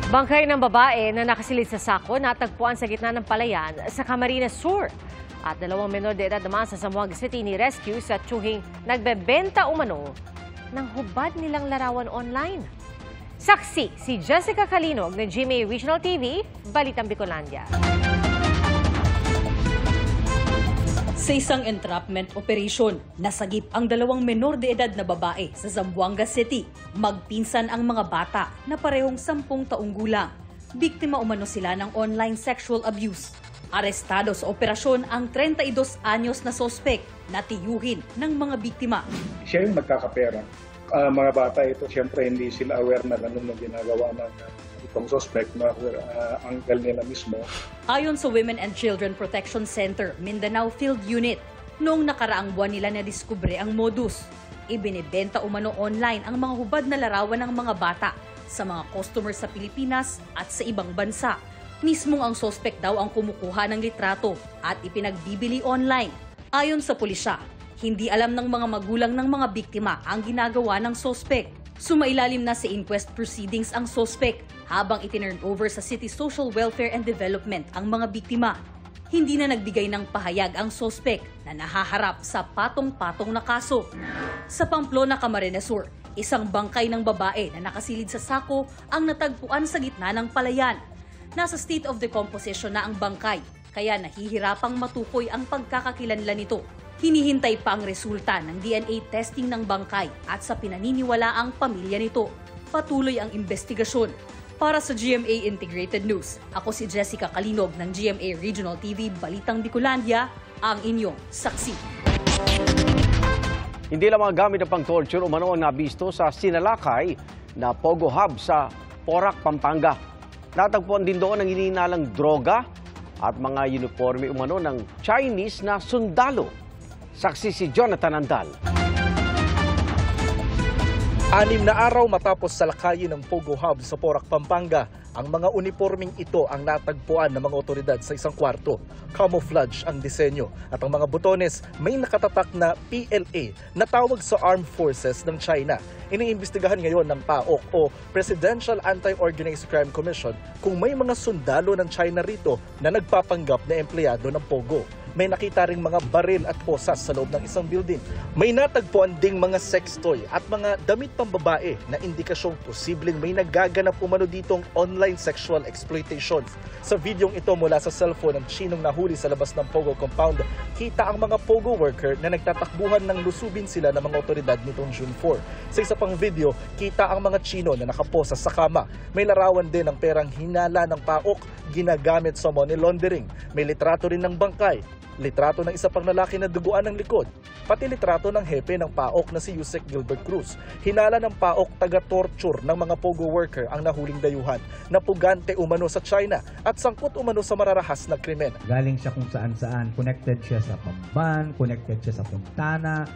Bangkay ng babae na nakasilid sa sako natagpuan sa gitna ng palayan sa Camarines Sur. At 2 menor de edad naman sa Zamboanga City ni rescue sa tiyuhing nagbebenta umano ng hubad nilang larawan online. Saksi si Jessica Calinog ng GMA Regional TV, Balitang Bicolandia. Sa isang entrapment operation, nasagip ang 2 menor de edad na babae sa Zamboanga City. Magpinsan ang mga bata na parehong 10 taong gulang. Biktima umano sila ng online sexual abuse. Arestado sa operasyon ang 32 anyos na sospek na tiyuhin ng mga biktima. Siya yung nagkakapera. Mga bata ito, siyempre hindi sila aware na ganun ang ginagawa ng itong suspect na uncle nila mismo. Ayon sa Women and Children Protection Center, Mindanao Field Unit, noong nakaraang buwan nila nadiskubre ang modus. Ibinibenta umano online ang mga hubad na larawan ng mga bata sa mga customers sa Pilipinas at sa ibang bansa. Mismong ang suspect daw ang kumukuha ng litrato at ipinagbibili online. Ayon sa pulisya, hindi alam ng mga magulang ng mga biktima ang ginagawa ng suspect. Sumailalim na sa inquest proceedings ang suspect habang itinurn over sa City Social Welfare and Development ang mga biktima. Hindi na nagbigay ng pahayag ang suspect na nahaharap sa patong-patong na kaso. Sa Pamplona, Camarines Sur, isang bangkay ng babae na nakasilid sa sako ang natagpuan sa gitna ng palayan. Nasa state of decomposition na ang bangkay, kaya nahihirapang matukoy ang pagkakakilanlan nito. Hinihintay pa ang resulta ng DNA testing ng bangkay at sa pinaniniwalaang pamilya nito. Patuloy ang investigasyon. Para sa GMA Integrated News, ako si Jessica Calinog ng GMA Regional TV Balitang Bicolandia, ang inyong saksi. Hindi lang mga gamit na pang-torture umano ang nabisto sa sinalakay na Pogo Hub sa Porac, Pampanga. Natagpuan din doon ang hinihinalang droga at mga uniforme umano ng Chinese na sundalo. Saksi si Jonathan Andal. 6 na araw matapos salakayin ng Pogo Hub sa Porac, Pampanga, ang mga uniforming ito ang natagpuan ng mga otoridad sa isang kwarto. Camouflage ang disenyo at ang mga butones may nakatatak na PLA na tawag sa Armed Forces ng China. Iniimbestigahan ngayon ng PAOK o Presidential Anti-Organized Crime Commission kung may mga sundalo ng China rito na nagpapanggap na empleyado ng Pogo. May nakita ring mga baril at posas sa loob ng isang building. May natagpuan ding mga sex toy at mga damit pambabae na indikasyong posibleng may nagaganap umano ditong online sexual exploitation. Sa videong ito mula sa cellphone ng Chinong nahuli sa labas ng Pogo compound, kita ang mga Pogo worker na nagtatakbuhan ng lusubin sila ng mga otoridad nitong June 4. Sa isa pang video, kita ang mga Chino na nakaposa sa kama. May larawan din ng perang hinala ng PAOK ginagamit sa money laundering. May litrato rin ng bangkay. Litrato ng isa pang lalaki na duguan ng likod, pati litrato ng hepe ng PAOK na si Yusek Gilbert Cruz. Hinala ng PAOK taga-torture ng mga Pogo worker ang nahuling dayuhan na pugante umano sa China at sangkot umano sa mararahas na krimen. Galing siya kung saan-saan, connected siya sa Pamban, connected siya sa Fontana,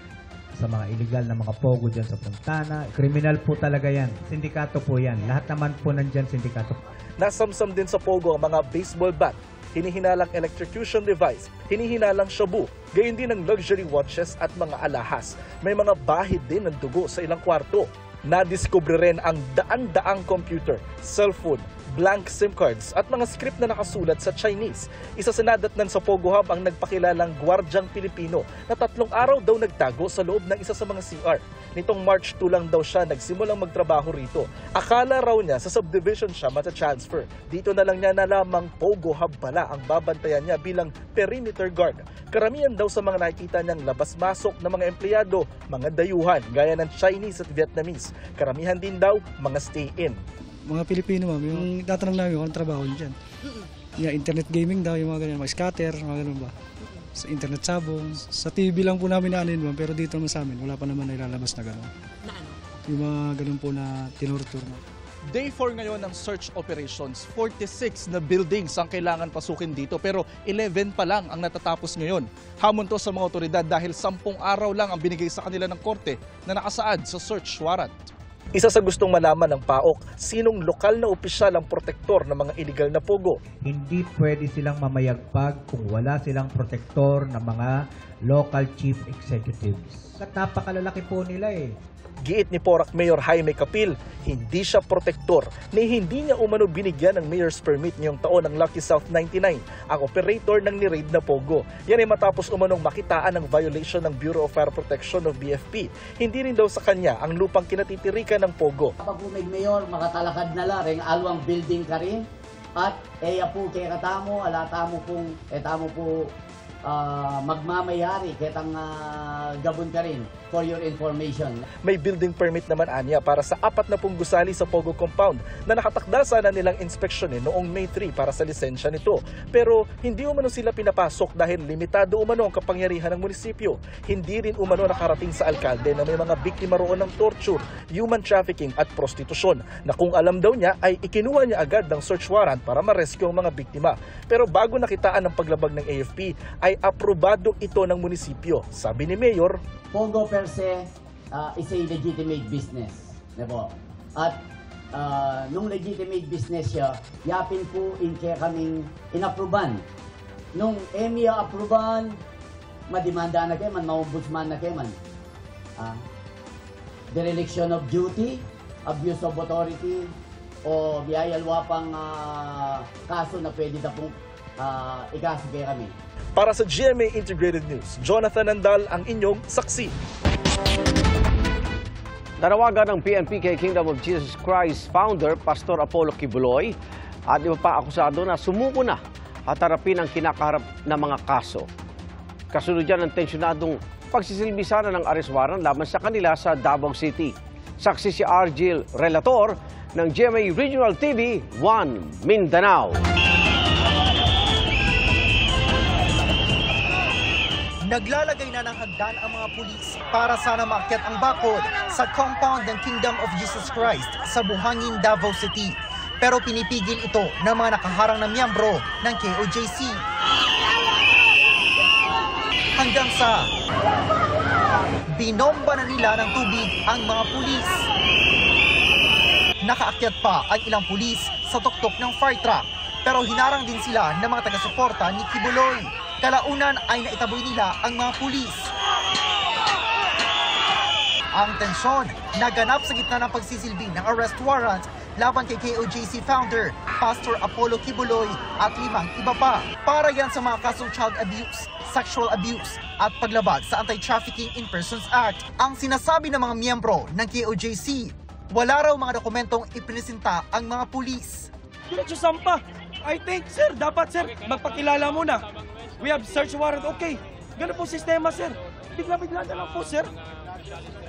sa mga illegal na mga Pogo dyan sa Fontana. Kriminal po talaga yan. Sindikato po yan. Lahat naman po nandyan sindikato. Nasamsam din sa Pogo ang mga baseball bat, hinihinalang electrocution device, hinihinalang shabu, gayon din ng luxury watches at mga alahas. May mga bahid din ng dugo sa ilang kwarto. Nadiskubre rin ang daan-daang computer, cellphone, blank SIM cards at mga script na nakasulat sa Chinese. Isa sa nadatnan sa Pogo Hub ang nagpakilalang gwardyang Pilipino na 3 araw daw nagtago sa loob ng isa sa mga CR. Nitong March 2 lang daw siya nagsimulang magtrabaho rito. Akala raw niya sa subdivision siya mata-transfer. Dito na lang niya nalamang Pogo Hub pala ang babantayan niya bilang perimeter guard. Karamihan daw sa mga nakikita niyang labas-masok na mga empleyado, mga dayuhan gaya ng Chinese at Vietnamese. Karamihan din daw mga stay-in. Mga Pilipino, ma'am, yung tatanong namin kung anong trabaho dyan. Yeah, internet gaming daw, yung mga ganyan, mga scatter, mga ganun ba. Sa internet sabong, sa TV lang po namin naanin, ma'am, pero dito naman sa amin, wala pa naman nailalabas na gano'n. Na ano? Yung mga ganun po na tinurtur, ma'am. Day 4 ngayon ng search operations. 46 na buildings ang kailangan pasukin dito pero 11 pa lang ang natatapos ngayon. Hamon to sa mga otoridad dahil 10 araw lang ang binigay sa kanila ng korte na nakasaad sa search warrant. Isa sa gustong malaman ng PAOK, sinong lokal na opisyal ang protektor ng mga illegal na Pogo. Hindi pwede silang mamayagpag kung wala silang protektor ng mga local chief executives. At napakalalaki po nila eh. Giit ni Porac Mayor Jaime Capil, hindi siya protektor ni hindi niya umano binigyan ng mayor's permit ngayong taon ng Lucky South 99, ang operator ng ni-raid na Pogo. Yan ay matapos umanong makitaan ng violation ng Bureau of Fire Protection o BFP. Hindi rin daw sa kanya ang lupang kinatitirikan ng Pogo. Kapag may mayor, makatalakad na lang, alwang building ka rin. At eya po kay katamo, alatamo pong, etamo po magmamayari, ketang gabon ka rin for your information. May building permit naman anya para sa 40 gusali sa Pogo compound na nakatakda sana nilang inspeksyonin noong May 3 para sa lisensya nito. Pero hindi umano sila pinapasok dahil limitado umano ang kapangyarihan ng munisipyo. Hindi rin umano nakarating sa alkalde na may mga biktima roon ng torture, human trafficking at prostitusyon na kung alam daw niya ay ikinuha niya agad ng search warrant para ma-rescue ang mga biktima. Pero bago nakitaan ng paglabag ng AFP ay aprobado ito ng munisipyo. Sabi ni Mayor, Pogo per se is a legitimate business. Diba? At nung legitimate business siya, yapin po kaya kaming inapruban. Nung EMIA apruban, madimanda na kayo man, maombudsman na kayo man. Dereliction of duty, abuse of authority, o biyayalwa pang kaso na pwede na pong ikaso kaya kami. para sa GMA Integrated News, Jonathan Andal ang inyong saksi. Nanawagan ng PNP kay Kingdom of Jesus Christ founder Pastor Apollo Kibuloy at iba pa akusado na sumuko na at harapin ang kinakaharap na mga kaso. Kasunod dyan ang tensyonadong pagsisilbi sana ng arrest warrant laban sa kanila sa Davao City. Saksi si Argil Relator ng GMA Regional TV 1 Mindanao. Naglalagay na ng hagdan ang mga pulis para sana maakyat ang bakod sa compound ng Kingdom of Jesus Christ sa Buhangin, Davao City. Pero pinipigil ito ng mga nakaharang na miyembro ng KOJC. Hanggang sa binomba na nila ng tubig ang mga pulis. Nakaakyat pa ang ilang pulis sa tuktok ng fire truck pero hinarang din sila ng mga taga-suporta ni Kibuloy. Kalaunan ay naitaboy nila ang mga pulis. Ang tensyon naganap sa gitna ng pagsisilbi ng arrest warrant laban kay KOJC founder Pastor Apollo Kibuloy at 5 iba pa. Para yan sa mga kasong child abuse, sexual abuse at paglabag sa Anti-Trafficking in Persons Act. Ang sinasabi ng mga miyembro ng KOJC, wala raw mga dokumentong ipinesinta ang mga pulis. Diretso sampa. I think, sir, dapat, sir, magpakilala muna. We have search warrant, okay. Ganun po sistema, sir. Bigla-bigla na lang po, sir.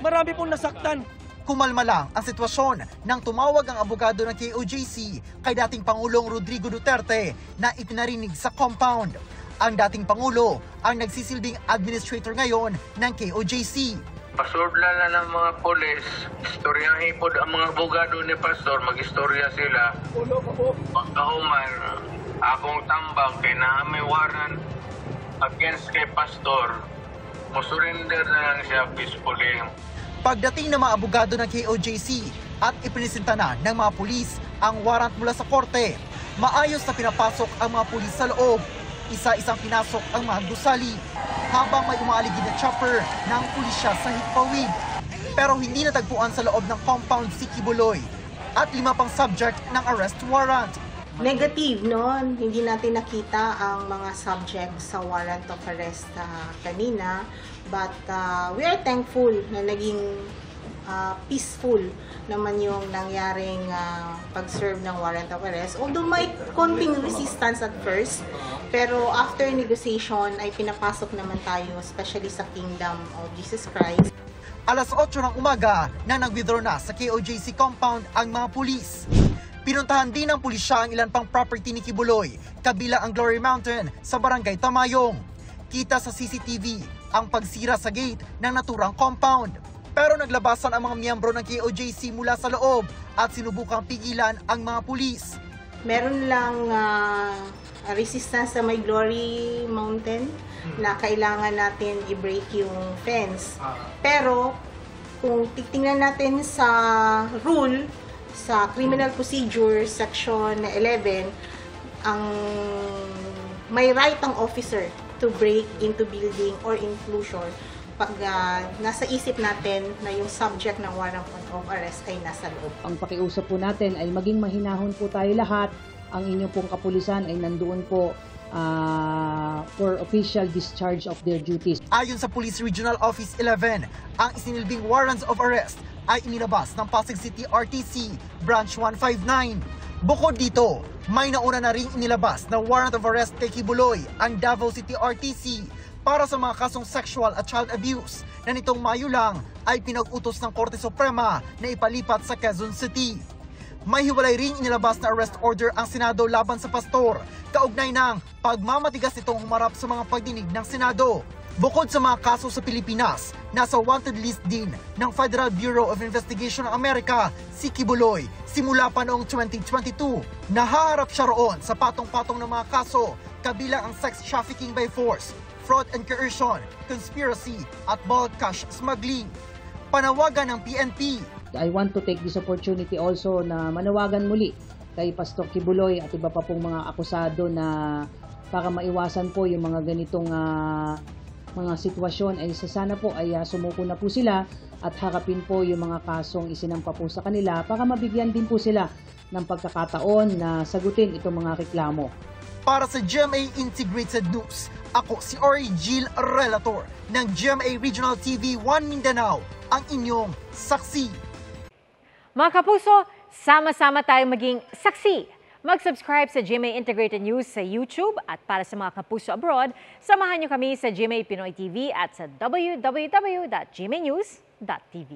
Marami pong nasaktan. Kumalma lang ang sitwasyon nang tumawag ang abogado ng KOJC kay dating Pangulong Rodrigo Duterte na ipinarinig sa compound. Ang dating Pangulo ang nagsisilbing administrator ngayon ng KOJC. Pasordla na ng mga polis, istoryahin po ang mga abogado ni Pastor, mag-istorya sila. Pagkahuman, akong tambang kay na may warrant against kay Pastor, musurrender na lang siya peacefully. Pagdating ng mga abogado ng KOJC at ipinisinta na ng mga pulis ang warrant mula sa korte, maayos na pinapasok ang mga pulis sa loob. Isa-isang pinasok ang mga gusali habang may umaaligid na chopper ng pulisya sa Hipawid. Pero hindi natagpuan sa loob ng compound si Kibuloy at 5 pang subject ng arrest warrant. Negative, no? Hindi natin nakita ang mga subject sa warrant of arrest kanina. But we are thankful na naging peaceful naman yung nangyaring pag-serve ng warrant of arrest. Although may konting resistance at first, pero after negotiation ay pinapasok naman tayo, especially sa Kingdom of Jesus Christ. Alas 8 ng umaga na nag-withdraw na sa KOJC compound ang mga pulis. Pinuntahan din ng pulisya ang ilan pang property ni Kibuloy, kabilang ang Glory Mountain sa Barangay Tamayong. Kita sa CCTV ang pagsira sa gate ng naturang compound. Pero naglabasan ang mga miyembro ng KOJC mula sa loob at sinubukang pigilan ang mga pulis. Meron lang resistance sa may Glory Mountain na kailangan natin i-break yung fence. Pero kung titingnan natin sa rule, sa Criminal Procedure Section 11, ang may right ang officer to break into building or inclusion pag nasa isip natin na yung subject ng warrant of arrest ay nasa loob. Ang pakiusap po natin ay maging mahinahon po tayo lahat. Ang inyong pong kapulisan ay nandoon po for official discharge of their duties. Ayon sa Police Regional Office 11, ang isinilbing warrants of arrest ay inilabas ng Pasig City RTC Branch 159. Bukod dito, may nauna na ring inilabas na warrant of arrest kay Kibuloy ang Davao City RTC para sa mga kasong sexual at child abuse na nitong Mayo lang ay pinag-utos ng Korte Suprema na ipalipat sa Quezon City. May hiwalay ring inilabas na arrest order ang Senado laban sa pastor, kaugnay ng pagmamatigas itong humarap sa mga pagdinig ng Senado. Bukod sa mga kaso sa Pilipinas, nasa wanted list din ng Federal Bureau of Investigation ng Amerika si Kibuloy simula pa noong 2022. Nahaharap siya roon sa patong-patong ng mga kaso, kabilang ang sex trafficking by force, fraud and coercion, conspiracy at bulk cash smuggling. Panawagan ng PNP. I want to take this opportunity also na manawagan muli kay Pastor Kibuloy at iba pa pong mga akusado na para maiwasan po yung mga ganitong mga sitwasyon ay sana po ay sumuko na po sila at harapin po yung mga kasong isinampa po sa kanila para mabigyan din po sila ng pagkakataon na sagutin itong mga reklamo. Para sa GMA Integrated News, ako si Ori Gil Relator ng GMA Regional TV 1 Mindanao, ang inyong saksi. Mga kapuso, sama-sama tayong maging saksi. Mag-subscribe sa GMA Integrated News sa YouTube at para sa mga kapuso abroad, samahan niyo kami sa GMA Pinoy TV at sa www.gmanews.tv.